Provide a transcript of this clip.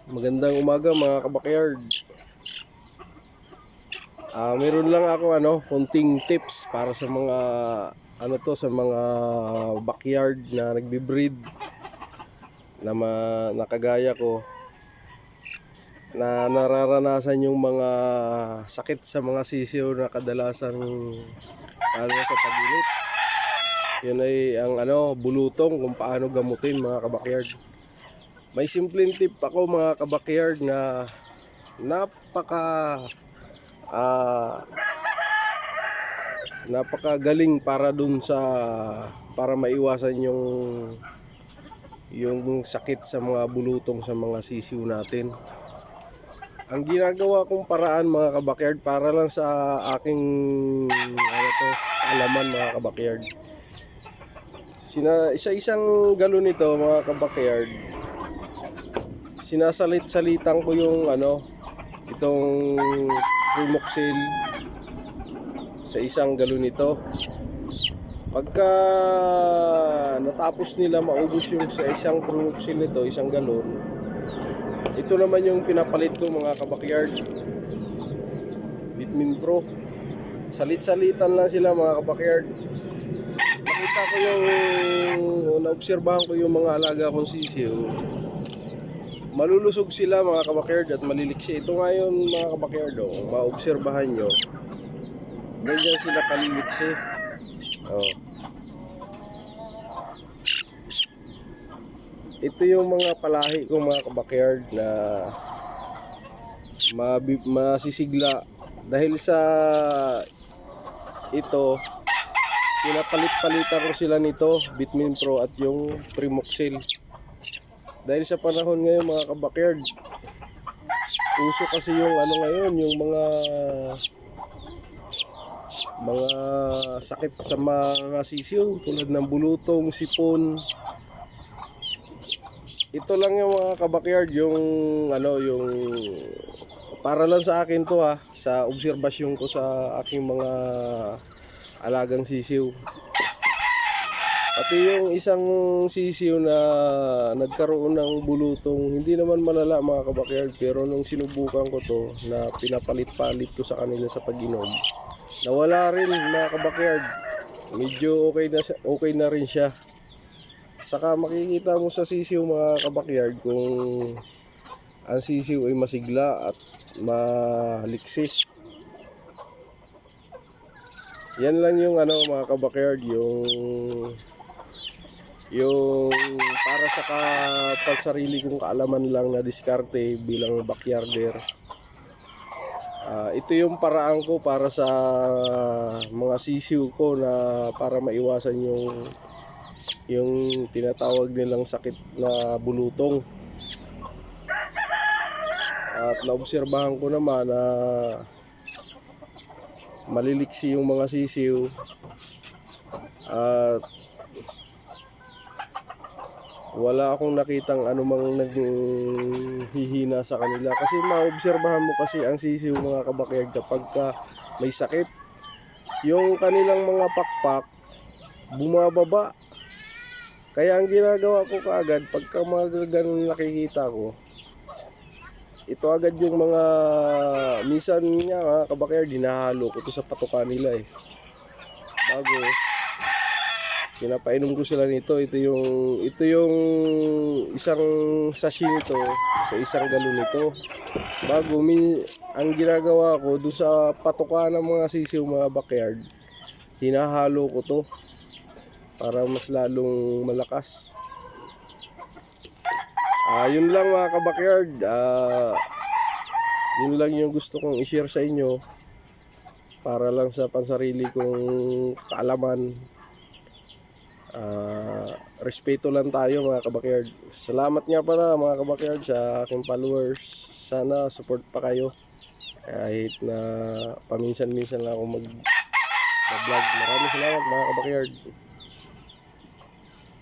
Magandang umaga mga kabakyard. Meron lang ako konting tips para sa mga sa mga backyard na nagbi-breed na nakagaya ko na nararanasan yung mga sakit sa mga sisiw na kadalasan sa pag-init. Yun ay ang bulutong, kung paano gamutin mga kabakyard. May simpleng tip ako mga kabakyard na napakagaling para maiwasan yung sakit sa mga bulutong sa mga sisiw natin. Ang ginagawa kong paraan mga kabakyard, para lang sa aking alaman mga kabakyard. Isa-isang galon nito mga kabakyard, sinasalit-salitan ko yung itong Primoxil sa isang galon nito. Pagka natapos nila maubos yung sa isang Primoxil nito, isang galon, ito naman yung pinapalit ko mga kabakyard, Vitamin Pro. Salit-salitan lang sila mga kabakyard. Nakita ko naobserbahan ko yung mga alaga kong sisiw, malulusog sila mga kabakyard at maliliksi. Ito ngayon mga kabakyard, maobserbahan nyo, ganyan sila kaliliksi. Ito yung mga palahi kong mga kabakyard na masisigla. Dahil sa ito, pinapalit-palitan ko sila nito, Vitamin Pro at yung Primoxil. Dahil sa panahon ngayon mga kabakyard, uso kasi yung ngayon, yung mga sakit sa mga sisiw tulad ng bulutong, sipon. Ito lang yung mga kabakyard, yung para lang sa akin to, sa obserbasyon ko sa aking mga alagang sisiw. Pati yung isang sisiw na nagkaroon ng bulutong, hindi naman malala mga kabakyard, pero nung sinubukan ko to, na pinapalit-palit ko sa kanila sa pag-inom, nawala rin mga kabakyard. Medyo okay na rin siya. Saka makikita mo sa sisiw mga kabakyard kung ang sisiw ay masigla at maliksi. Yan lang yung mga kabakyard, yung para sa pansarili kong kaalaman lang na diskarte bilang backyarder. Ito yung paraan ko para sa mga sisiw ko na para maiwasan yung tinatawag nilang sakit na bulutong. At naobserbahan ko naman na maliliksi yung mga sisiw at wala akong nakitang anumang naghihina sa kanila. Kasi maobserbahan mo kasi ang sisiw mga kabakyard, kapag may sakit, yung kanilang mga pakpak bumababa. Kaya ang ginagawa ko kaagad, pagka mga ganun nakikita ko, ito agad yung mga minsan nga mga kabakyard, dinahalo ko to sa patuka nila bago pinapainom ko sila nito. Ito yung isang sachet nito sa isang galon nito. Bago ang ginagawa ko doon sa patuka ng mga sisiw mga backyard, hinahalo ko to para mas lalong malakas. Yun lang mga kabakyard. Yun lang yung gusto kong i-share sa inyo para lang sa pansarili kong kaalaman. Respeto lang tayo mga kabakyard. Salamat nga pala mga kabakyard sa aking followers. Sana support pa kayo kahit na paminsan-minsan lang ako mag-vlog. Maraming salamat mga kabakyard.